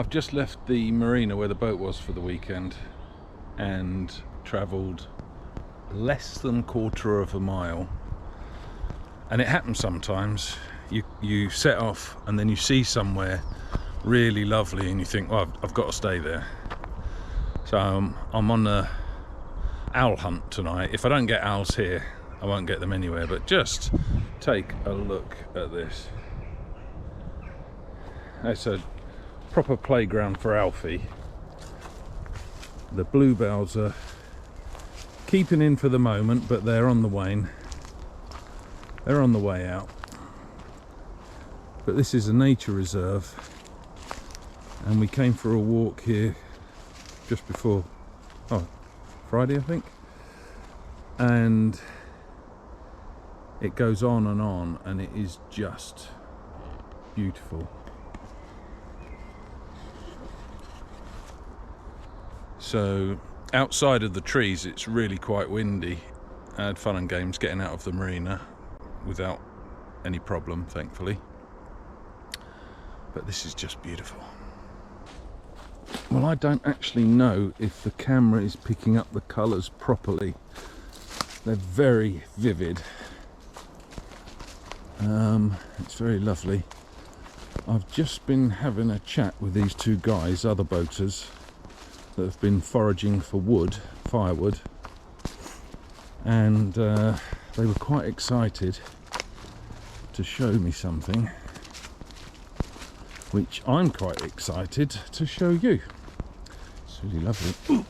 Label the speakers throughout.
Speaker 1: I've just left the marina where the boat was for the weekend and travelled less than quarter of a mile. And it happens sometimes. You set off and then you see somewhere really lovely and you think, well, I've got to stay there. So I'm on the owl hunt tonight. If I don't get owls here, I won't get them anywhere. But just take a look at this. It's a proper playground for Alfie. The bluebells are keeping in for the moment, but they're on the wane. They're on the way out. But this is a nature reserve, and we came for a walk here just before Friday, I think, and it goes on, and it is just beautiful. So outside of the trees it's really quite windy. I had fun and games getting out of the marina without any problem, thankfully. But this is just beautiful. Well, I don't actually know if the camera is picking up the colours properly. They're very vivid. It's very lovely. I've just been having a chat with these two guys, other boaters, that have been foraging for wood, firewood, and they were quite excited to show me something which I'm quite excited to show you. It's really lovely. Ooh,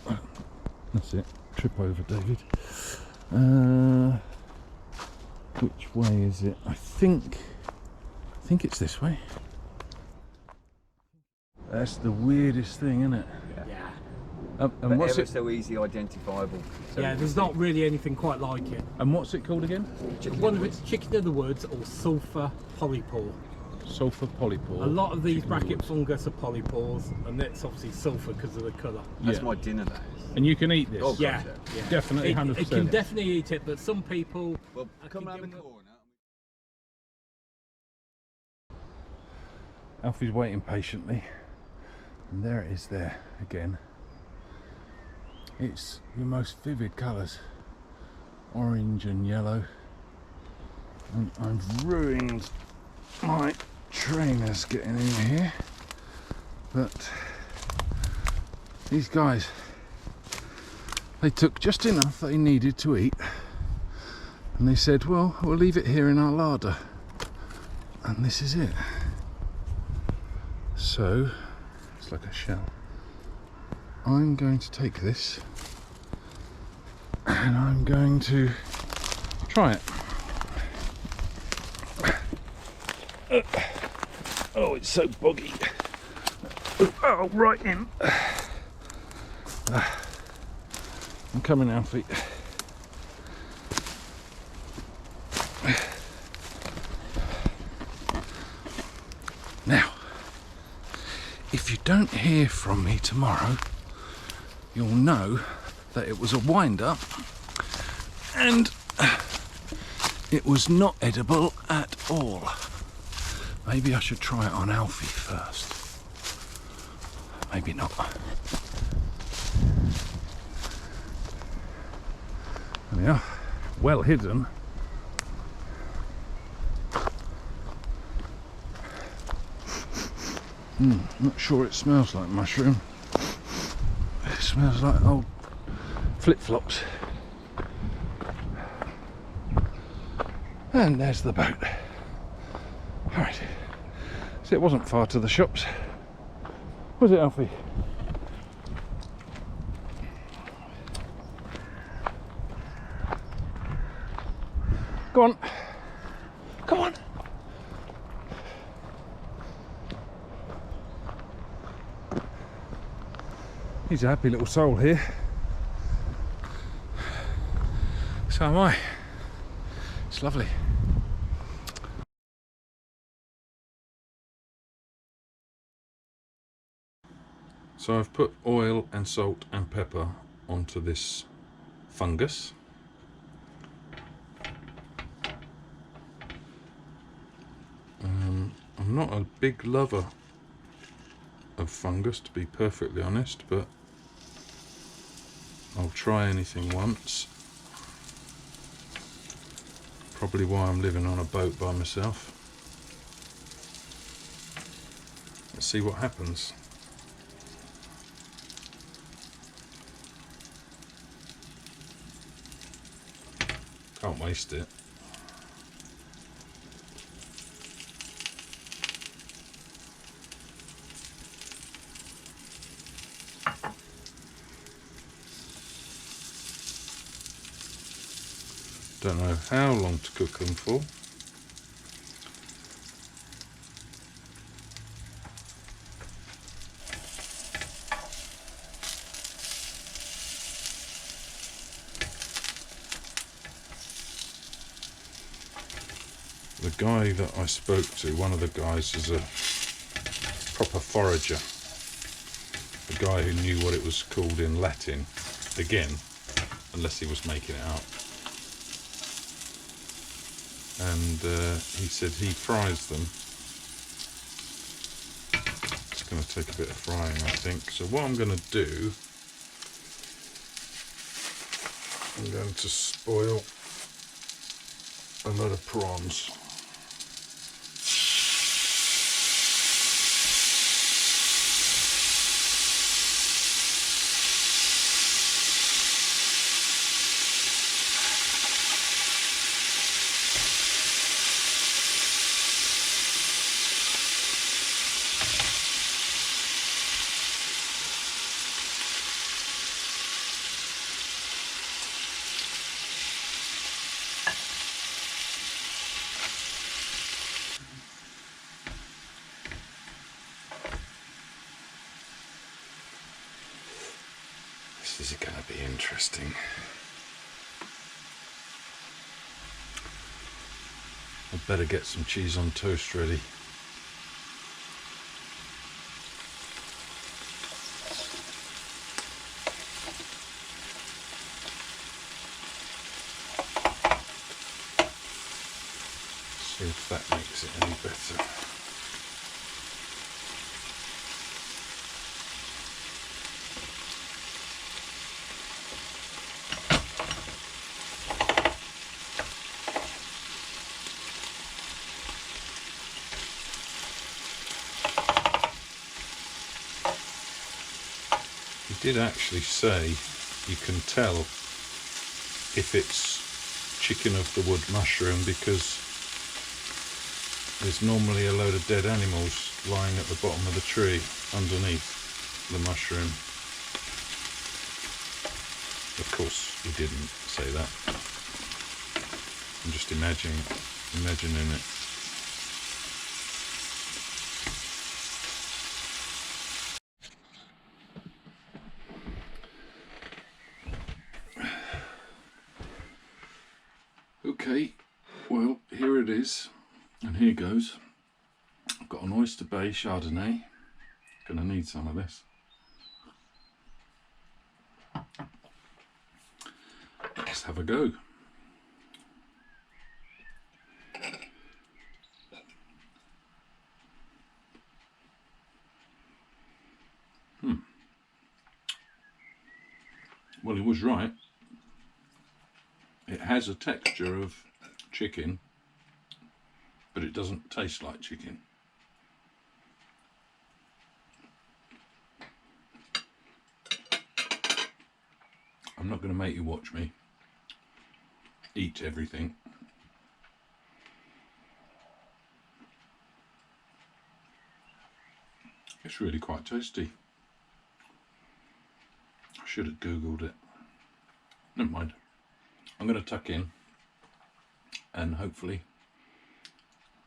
Speaker 1: that's it. Trip over, David. Which way is it? I think it's this way. That's the weirdest thing, isn't it?
Speaker 2: Yeah.
Speaker 1: And what's
Speaker 2: ever
Speaker 1: it?
Speaker 2: so easy identifiable. So
Speaker 3: yeah, there's not really anything quite like it.
Speaker 1: And what's it called again?
Speaker 3: One of it's chicken of the woods or sulphur polypore.
Speaker 1: Sulphur polypore.
Speaker 3: A lot of these bracket fungus are polypores, and it's obviously sulphur because of the colour.
Speaker 2: That's my dinner, that is.
Speaker 1: And you can eat this?
Speaker 2: Oh,
Speaker 3: Yeah,
Speaker 2: gotcha.
Speaker 3: yeah.
Speaker 1: Definitely, 100%.
Speaker 3: It can definitely eat it, but some people...
Speaker 2: Well, come around the corner.
Speaker 1: Alfie's waiting patiently, and there it is there again. It's the most vivid colours, orange and yellow, and I've ruined my trainers getting in here, but these guys, they took just enough they needed to eat, and they said, well, we'll leave it here in our larder, and this is it. So it's like a shell. I'm going to take this and I'm going to try it. Oh, it's so boggy. Oh, right in. I'm coming, Alfie. Now, if you don't hear from me tomorrow, you'll know that it was a wind-up and it was not edible at all. Maybe I should try it on Alfie first. Maybe not. There we are. Well hidden. Not sure it smells like mushroom. It smells like old flip-flops. And there's the boat. Alright. So it wasn't far to the shops. Was it, Alfie? Go on. Come on. He's a happy little soul here. So am I. It's lovely. So I've put oil and salt and pepper onto this fungus. I'm not a big lover of fungus, to be perfectly honest, but I'll try anything once. Probably why I'm living on a boat by myself. Let's see what happens. Can't waste it. Don't know how long to cook them for. The guy that I spoke to, one of the guys, is a proper forager. A guy who knew what it was called in Latin, again, unless he was making it up. And he said he fries them. It's going to take a bit of frying, I think. So what I'm going to do, I'm going to spoil a load of prawns. This is going to be interesting. I'd better get some cheese on toast ready. See if that makes it any better. Did actually say you can tell if it's chicken of the wood mushroom because there's normally a load of dead animals lying at the bottom of the tree underneath the mushroom. Of course he didn't say that. I'm just imagining it. Okay, well, here it is, and here goes. I've got an Oyster Bay Chardonnay. Gonna need some of this. Let's have a go. Well, he was right. It has a texture of chicken, but it doesn't taste like chicken. I'm not going to make you watch me eat everything. It's really quite tasty. I should have Googled it. Never mind. I'm going to tuck in, and hopefully,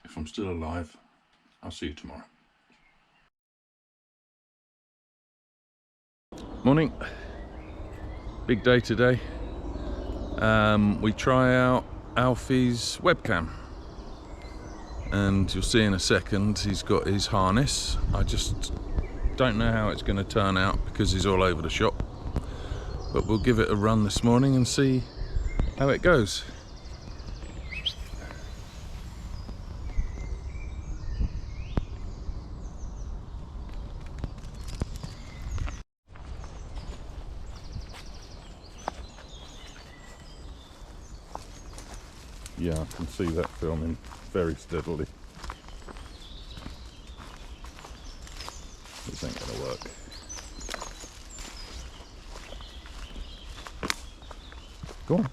Speaker 1: if I'm still alive, I'll see you tomorrow. Morning. Big day today. We try out Alfie's webcam, and you'll see in a second he's got his harness. I just don't know how it's going to turn out because he's all over the shop, but we'll give it a run this morning and see how it goes. Yeah, I can see that filming very steadily. This ain't gonna work. Go on.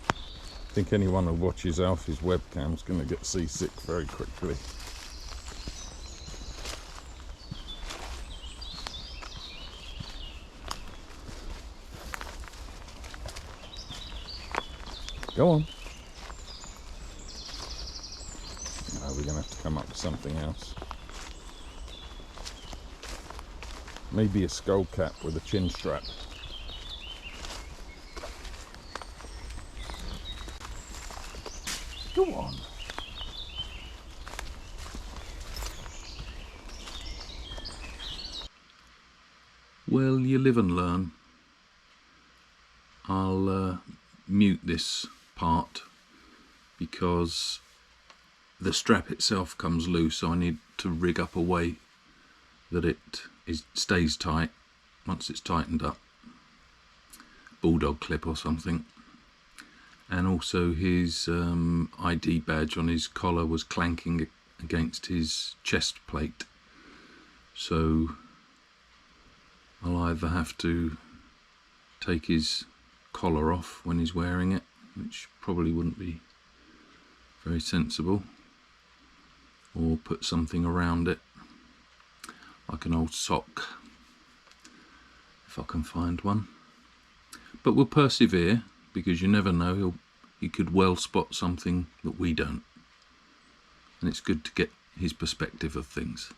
Speaker 1: I think anyone who watches Alfie's webcam is going to get seasick very quickly. Go on. No, we're going to have to come up with something else. Maybe a skull cap with a chin strap. Go on. Well, you live and learn. I'll mute this part because the strap itself comes loose, so I need to rig up a way that it stays tight once it's tightened up. Bulldog clip or something. And also his ID badge on his collar was clanking against his chest plate. So I'll either have to take his collar off when he's wearing it, which probably wouldn't be very sensible, or put something around it, like an old sock, if I can find one. But we'll persevere, because you never know, he could well spot something that we don't. And it's good to get his perspective of things.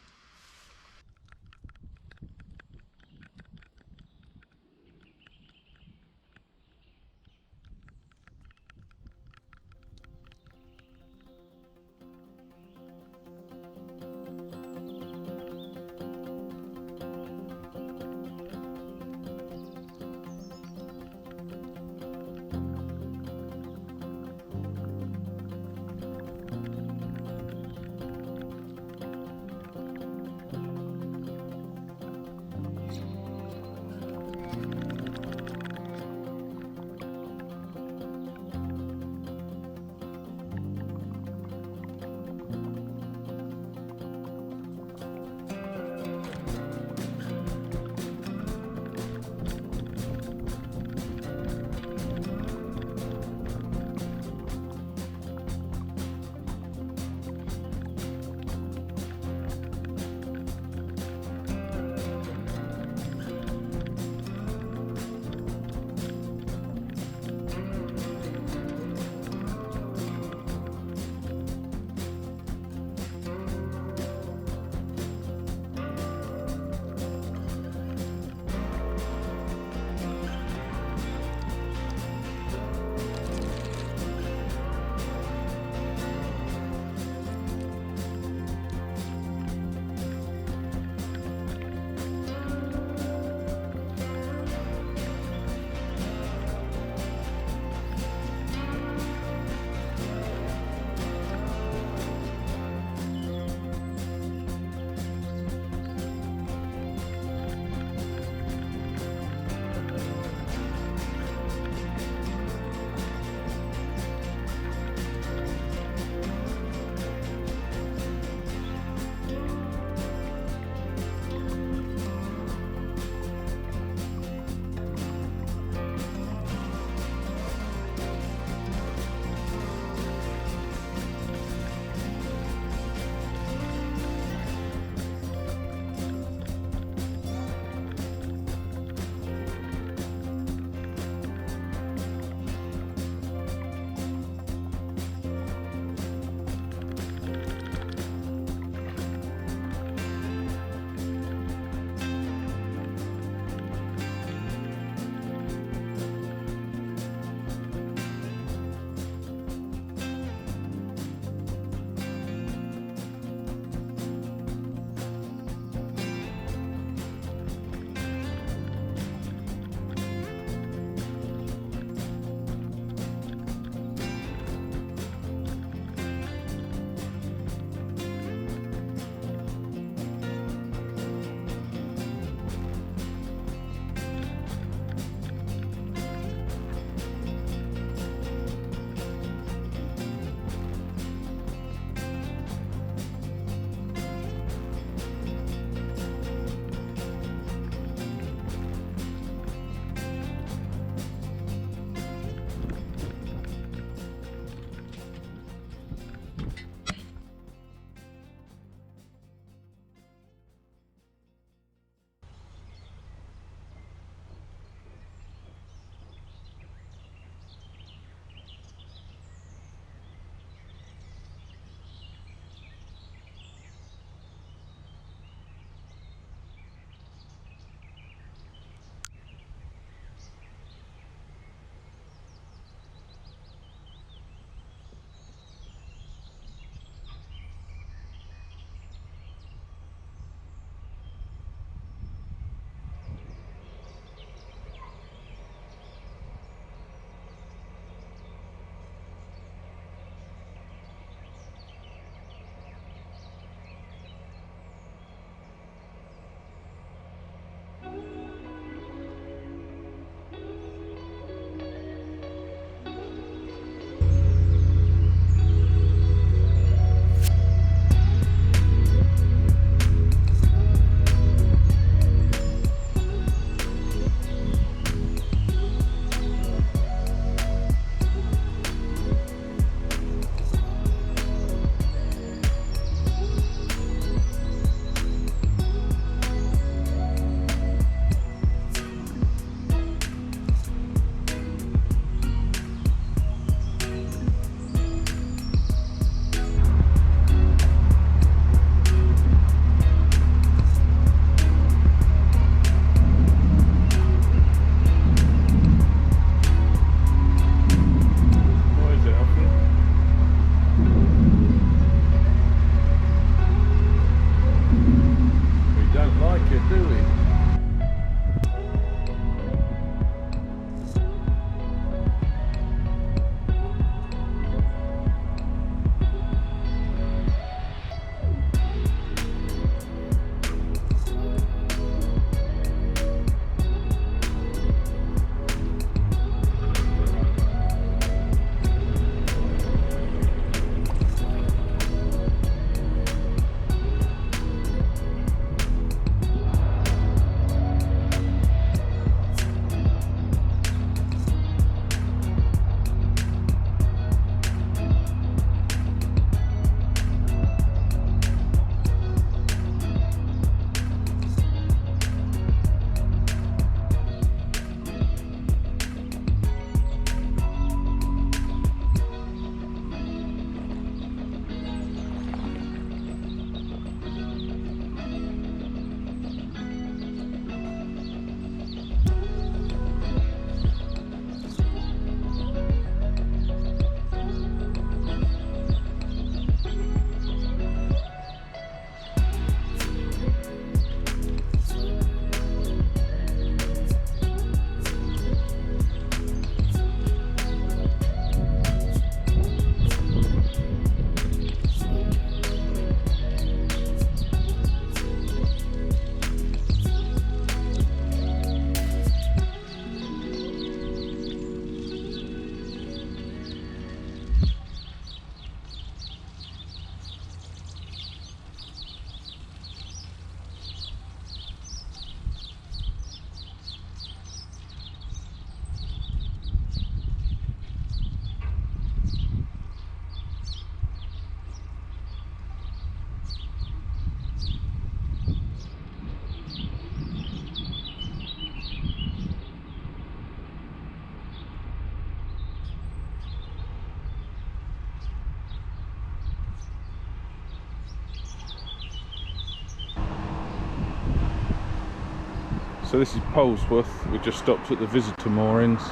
Speaker 1: So this is Polesworth. We just stopped at the visitor moorings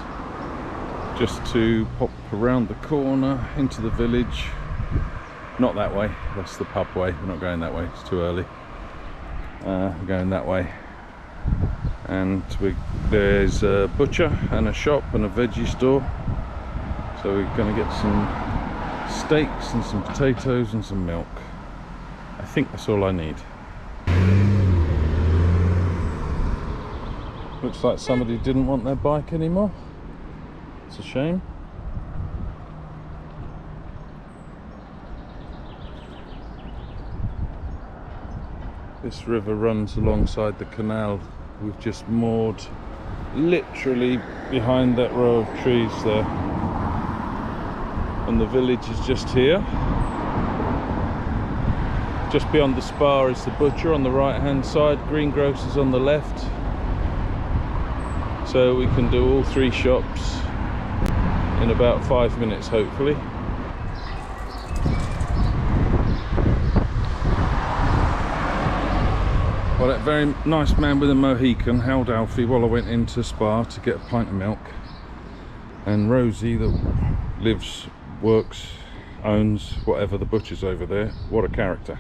Speaker 1: just to pop around the corner into the village. Not that way, that's the pub way. We're not going that way, it's too early. We're going that way. And there's a butcher and a shop and a veggie store. So we're going to get some steaks and some potatoes and some milk. I think that's all I need. Looks like somebody didn't want their bike anymore. It's a shame. This river runs alongside the canal. We've just moored literally behind that row of trees there. And the village is just here. Just beyond the spar is the butcher on the right hand side, greengrocer's on the left. So we can do all three shops in about 5 minutes hopefully. Well, that very nice man with a mohican held Alfie while I went into Spa to get a pint of milk. And Rosie, that lives, works, owns whatever, the butcher's over there. What a character.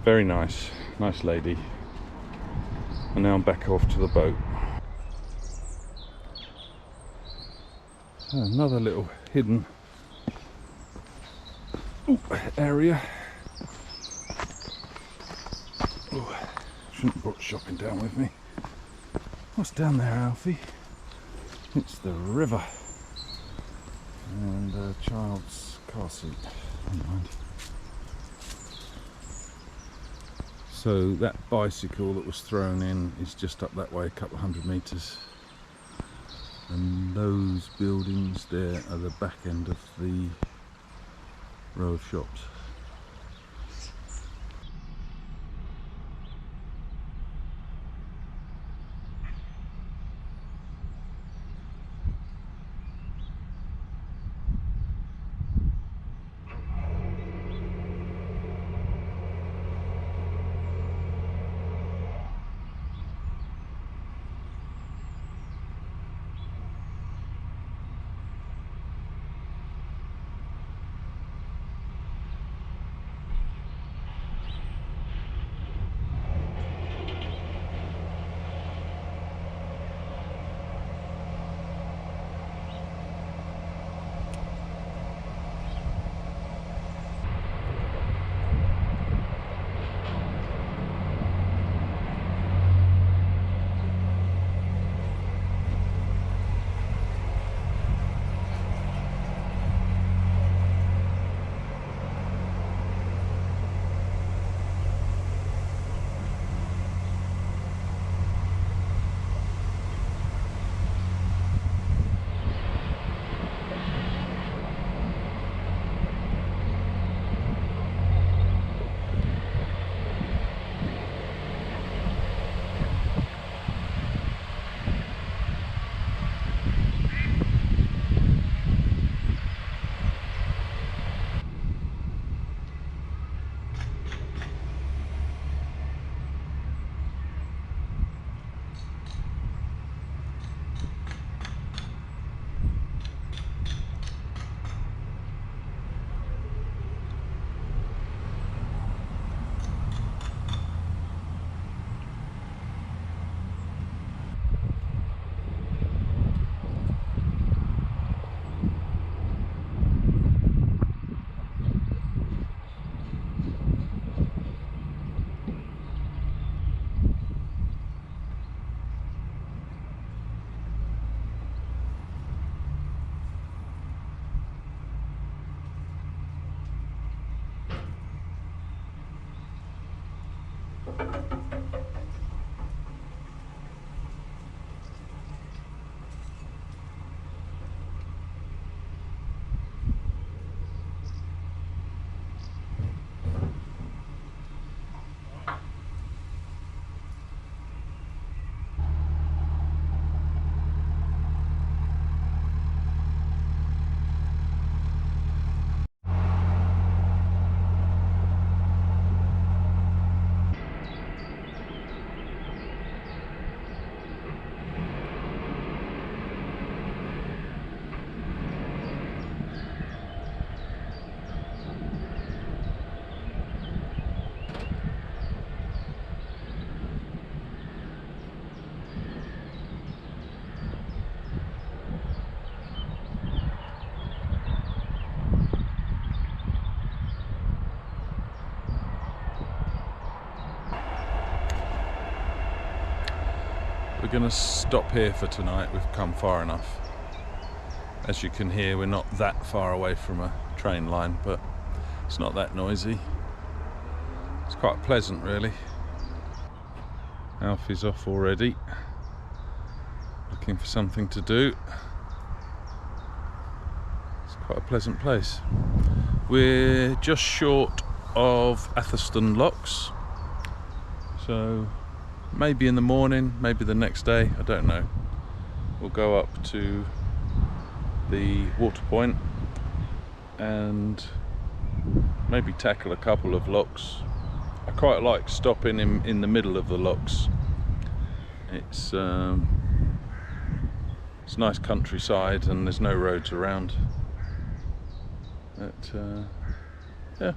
Speaker 1: Very nice, nice lady. And now I'm back off to the boat. Another little hidden area. Shouldn't have brought shopping down with me. What's down there, Alfie? It's the river. And a child's car seat. Never mind. So that bicycle that was thrown in is just up that way, a couple of 100 metres. And those buildings there are the back end of the row of shops. we're going to stop here for tonight. We've come far enough. As you can hear, we're not that far away from a train line, but it's not that noisy. It's quite pleasant, really. Alfie's off already, looking for something to do. It's quite a pleasant place. We're just short of Atherstone Locks, so maybe in the morning, maybe the next day, I don't know. We'll go up to the water point and maybe tackle a couple of locks. I quite like stopping in the middle of the locks. It's nice countryside and there's no roads around. But yeah.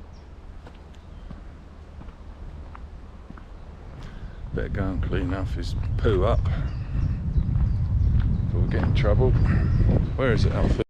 Speaker 1: Better go and clean Alfie's poo up before we get in trouble. Where is it, Alfie?